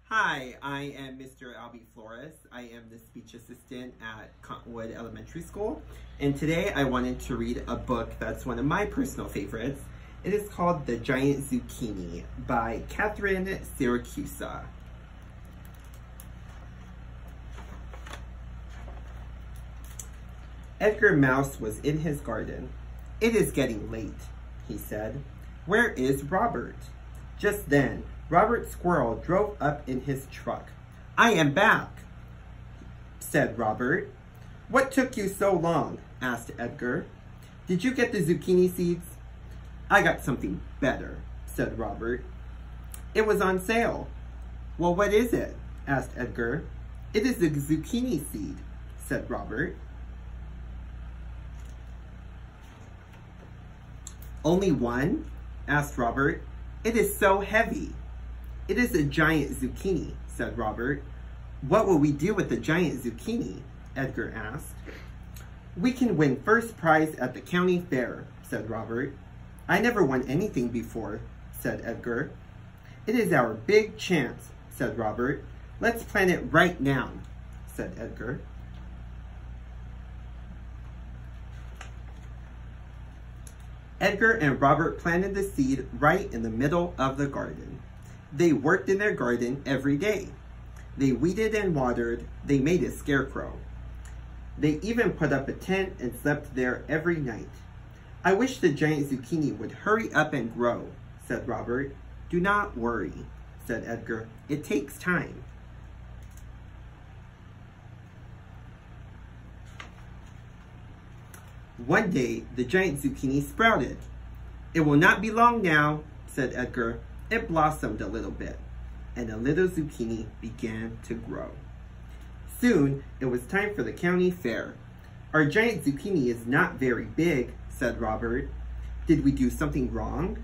Hi, I am Mr. Albie Flores. I am the speech assistant at Cottonwood Elementary School. And today I wanted to read a book that's one of my personal favorites. It is called The Giant Zucchini by Catherine Siracusa. Edgar Mouse was in his garden. "It is getting late," he said. "Where is Robert?" Just then, Robert Squirrel drove up in his truck. "I am back," said Robert. "What took you so long?" asked Edgar. "Did you get the zucchini seeds?" "I got something better," said Robert. "It was on sale." "Well, what is it?" asked Edgar. "It is a zucchini seed," said Robert. "Only one?" asked Robert. "It is so heavy." "It is a giant zucchini," said Robert. "What will we do with the giant zucchini?" Edgar asked. "We can win first prize at the county fair," said Robert. "I never won anything before," said Edgar. "It is our big chance," said Robert. "Let's plant it right now," said Edgar. Edgar and Robert planted the seed right in the middle of the garden. They worked in their garden every day. They weeded and watered. They made a scarecrow. They even put up a tent and slept there every night. "I wish the giant zucchini would hurry up and grow," said Robert. "Do not worry," said Edgar. "It takes time." One day, the giant zucchini sprouted. "It will not be long now," said Edgar. It blossomed a little bit, and a little zucchini began to grow. Soon, it was time for the county fair. "Our giant zucchini is not very big," said Robert. "Did we do something wrong?"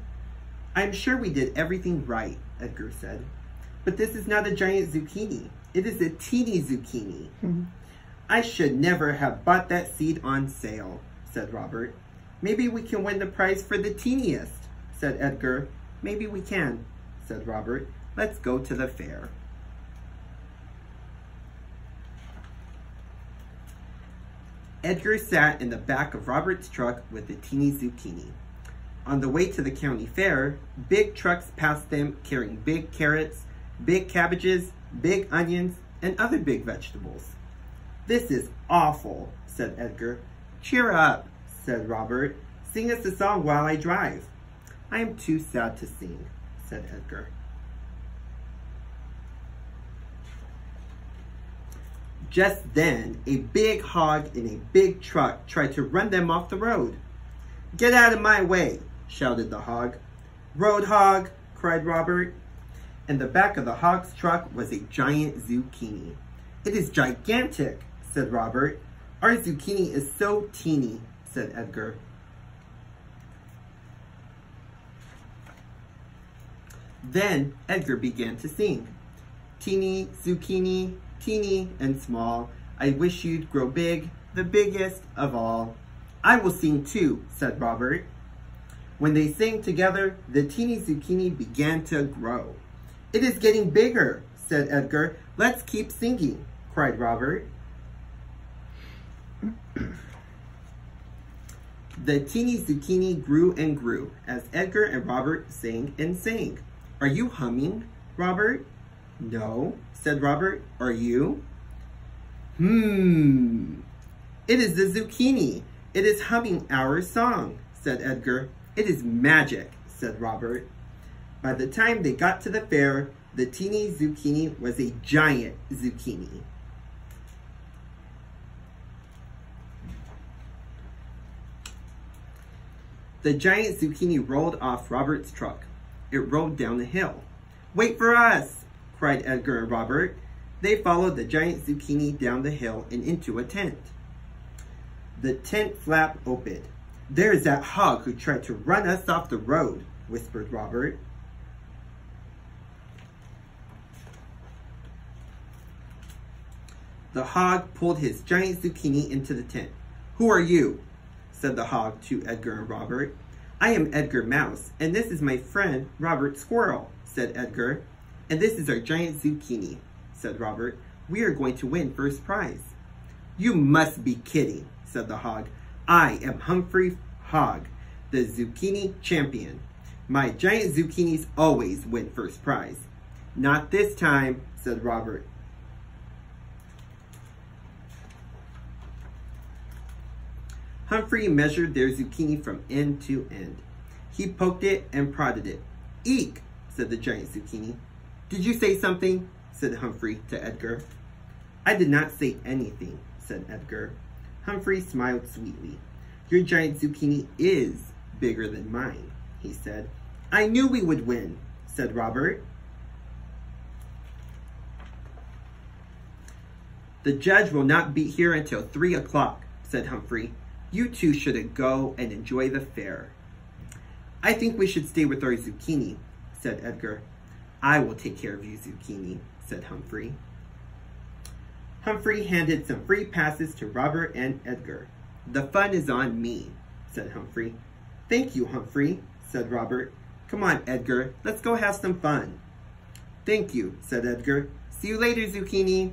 "I'm sure we did everything right," Edgar said. "But this is not a giant zucchini. It is a teeny zucchini." "I should never have bought that seed on sale," said Robert. "Maybe we can win the prize for the teeniest," said Edgar. "Maybe we can," said Robert. "Let's go to the fair." Edgar sat in the back of Robert's truck with the teeny zucchini. On the way to the county fair, big trucks passed them carrying big carrots, big cabbages, big onions, and other big vegetables. "This is awful," said Edgar. "Cheer up," said Robert. "Sing us a song while I drive." "I am too sad to sing," said Edgar. Just then, a big hog in a big truck tried to run them off the road. "Get out of my way," shouted the hog. "Road hog," cried Robert. In the back of the hog's truck was a giant zucchini. "It is gigantic," said Robert. "Our zucchini is so teeny," said Edgar. Then Edgar began to sing. "Teeny zucchini, teeny and small, I wish you'd grow big, the biggest of all." "I will sing too," said Robert. When they sang together, the teeny zucchini began to grow. "It is getting bigger," said Edgar. "Let's keep singing," cried Robert. The teeny zucchini grew and grew as Edgar and Robert sang and sang. "Are you humming, Robert?" "No," said Robert. "Are you?" "It is the zucchini. It is humming our song," said Edgar. "It is magic," said Robert. By the time they got to the fair, the teeny zucchini was a giant zucchini. The giant zucchini rolled off Robert's truck. It rolled down the hill. "Wait for us!" cried Edgar and Robert. They followed the giant zucchini down the hill and into a tent. The tent flap opened. "There is that hog who tried to run us off the road," whispered Robert. The hog pulled his giant zucchini into the tent. "Who are you?" said the hog to Edgar and Robert. "I am Edgar Mouse, and this is my friend Robert Squirrel," said Edgar. And this is our giant zucchini, said Robert. We are going to win first prize. You must be kidding, said the hog. I am Humphrey Hog, the zucchini champion. My giant zucchinis always win first prize. Not this time, said Robert. Humphrey measured their zucchini from end to end. He poked it and prodded it. Eek, said the giant zucchini. Did you say something? Said Humphrey to Edgar. I did not say anything, said Edgar. Humphrey smiled sweetly. Your giant zucchini is bigger than mine, he said. I knew we would win, said Robert. The judge will not be here until 3 o'clock, said Humphrey. You two should go and enjoy the fair. I think we should stay with our zucchini, said Edgar. I will take care of you, zucchini, said Humphrey. Humphrey handed some free passes to Robert and Edgar. The fun is on me, said Humphrey. Thank you, Humphrey, said Robert. Come on, Edgar, let's go have some fun. Thank you, said Edgar. See you later, zucchini.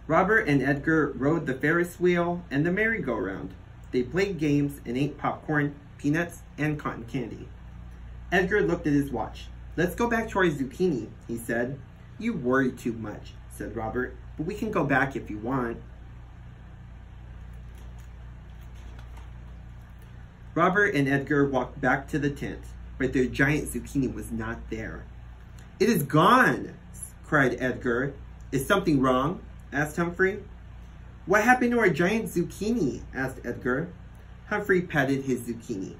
Robert and Edgar rode the Ferris wheel and the merry-go-round. They played games and ate popcorn, peanuts, and cotton candy. Edgar looked at his watch. Let's go back to our zucchini, he said. You worry too much, said Robert, but we can go back if you want. Robert and Edgar walked back to the tent, but their giant zucchini was not there. It is gone, cried Edgar. Is something wrong? Asked Humphrey. What happened to our giant zucchini? Asked Edgar. Humphrey patted his zucchini.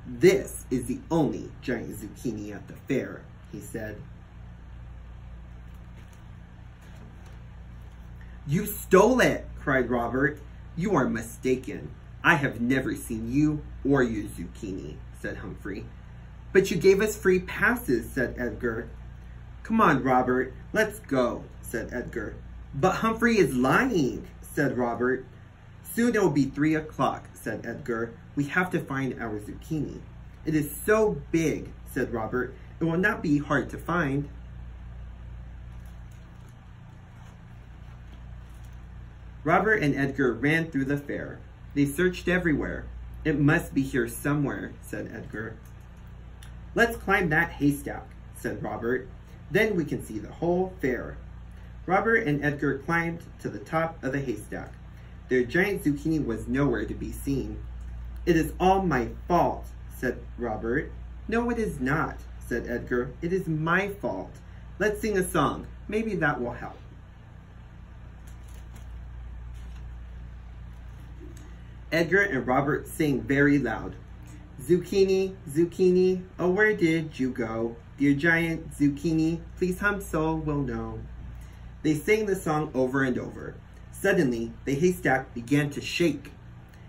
This is the only giant zucchini at the fair, he said. You stole it, cried Robert. You are mistaken. I have never seen you or your zucchini, said Humphrey. But you gave us free passes, said Edgar. Come on, Robert, let's go, said Edgar. But Humphrey is lying, said Robert. Soon it will be 3 o'clock, said Edgar. We have to find our zucchini. It is so big, said Robert. It will not be hard to find. Robert and Edgar ran through the fair. They searched everywhere. It must be here somewhere, said Edgar. Let's climb that haystack, said Robert. Then we can see the whole fair. Robert and Edgar climbed to the top of the haystack. Their giant zucchini was nowhere to be seen. It is all my fault, said Robert. No, it is not, said Edgar. It is my fault. Let's sing a song. Maybe that will help. Edgar and Robert sang very loud. Zucchini, zucchini, oh where did you go? Dear giant zucchini, please hum so we'll know. They sang the song over and over. Suddenly, the haystack began to shake.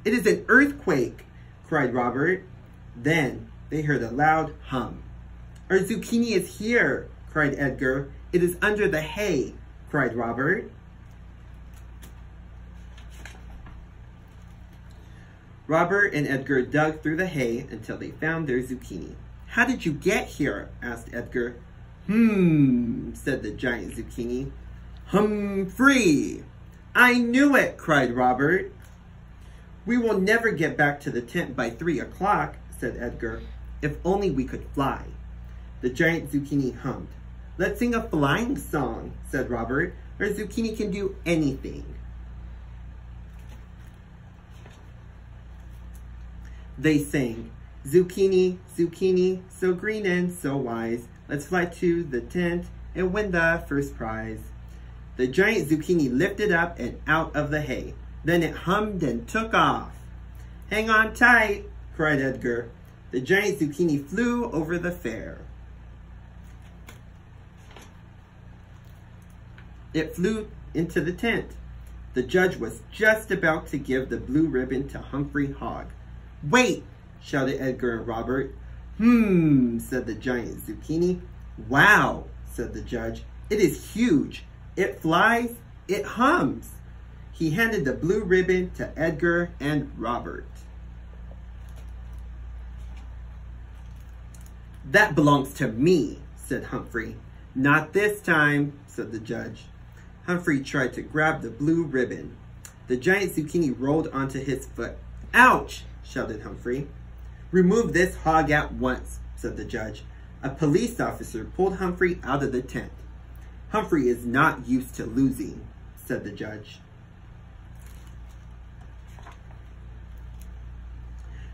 It is an earthquake, cried Robert. Then they heard a loud hum. Our zucchini is here, cried Edgar. It is under the hay, cried Robert. Robert and Edgar dug through the hay until they found their zucchini. How did you get here? Asked Edgar. Said the giant zucchini. Humphrey! I knew it, cried Robert. We will never get back to the tent by 3 o'clock, said Edgar. If only we could fly. The giant zucchini hummed. Let's sing a flying song, said Robert. Our zucchini can do anything. They sang, Zucchini, zucchini, so green and so wise. Let's fly to the tent and win the first prize. The giant zucchini lifted up and out of the hay. Then it hummed and took off. Hang on tight, cried Edgar. The giant zucchini flew over the fair. It flew into the tent. The judge was just about to give the blue ribbon to Humphrey Hog. Wait, shouted Edgar and Robert. Said the giant zucchini. Wow, said the judge. It is huge. It flies. It hums. He handed the blue ribbon to Edgar and Robert. "That belongs to me," said Humphrey. "Not this time," said the judge. Humphrey tried to grab the blue ribbon. The giant zucchini rolled onto his foot. "Ouch!" shouted Humphrey. "Remove this hog at once," said the judge. A police officer pulled Humphrey out of the tent. "Humphrey is not used to losing," said the judge.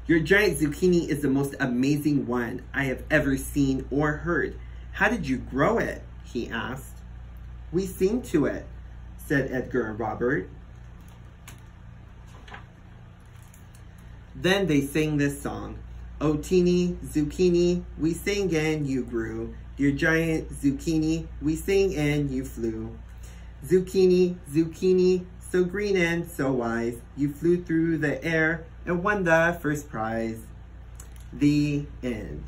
"Your giant zucchini is the most amazing one I have ever seen or heard. How did you grow it?" he asked. "We sing to it," said Edgar and Robert. Then they sang this song. "O teeny zucchini, we sang and you grew. Dear giant zucchini, we sang and you flew. Zucchini, zucchini, so green and so wise, you flew through the air and won the first prize." The end.